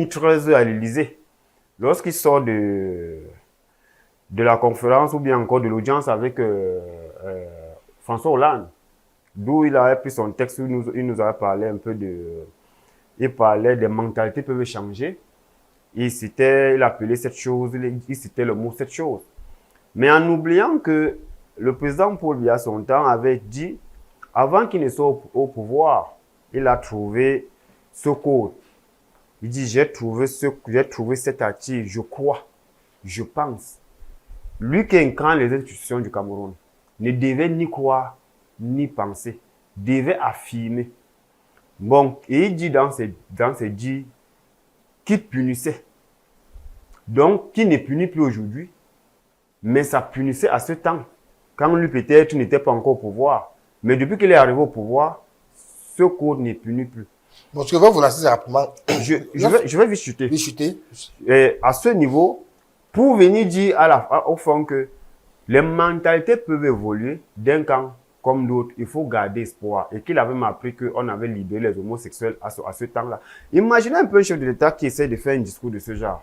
mitrailleuse à l'Élysée. Lorsqu'il sort de la conférence ou bien encore de l'audience avec François Hollande, d'où il avait pris son texte, il nous avait parlé un peu il parlait des mentalités peuvent changer. Il appelait cette chose, il citait le mot cette chose. Mais en oubliant que le président Paul Biya, son temps, avait dit, avant qu'il ne soit au pouvoir, il a trouvé ce code. Il dit, j'ai trouvé cet article, je crois, je pense. Lui qui incarne les institutions du Cameroun ne devait ni croire, ni penser, devait affirmer. Bon, et il dit dans ses dits qu'il punissait. Donc, qui ne punit plus aujourd'hui, mais ça punissait à ce temps, quand lui peut-être n'était pas encore au pouvoir. Mais depuis qu'il est arrivé au pouvoir, ce code ne punit plus. Bon, ce que vous lancez rapidement. Je vais vite chuter. Vite chuter. Et à ce niveau, pour venir dire au fond que les mentalités peuvent évoluer d'un camp comme d'autres, il faut garder espoir. Et qu'il avait appris qu'on avait libéré les homosexuels à ce temps-là. Imaginez un peu un chef de l'État qui essaie de faire un discours de ce genre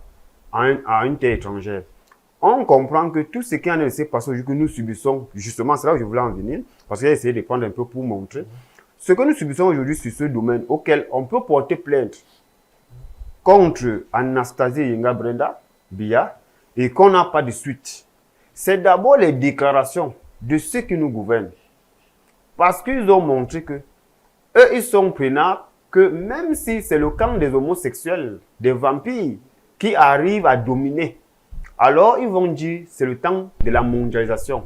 à une terre étrangère. On comprend que tout ce qui en est laissé passer aujourd'hui que nous subissons, justement, c'est là où je voulais en venir, parce que j'ai essayé de prendre un peu pour montrer, ce que nous subissons aujourd'hui sur ce domaine auquel on peut porter plainte contre Anastasie Yenga Brenda Biya et qu'on n'a pas de suite. C'est d'abord les déclarations de ceux qui nous gouvernent. Parce qu'ils ont montré que eux, ils sont prenables que même si c'est le camp des homosexuels, des vampires, qui arrivent à dominer, alors ils vont dire c'est le temps de la mondialisation.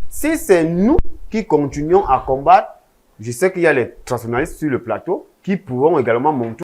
Si c'est nous qui continuons à combattre, je sais qu'il y a les traditionalistes sur le plateau qui pourront également montrer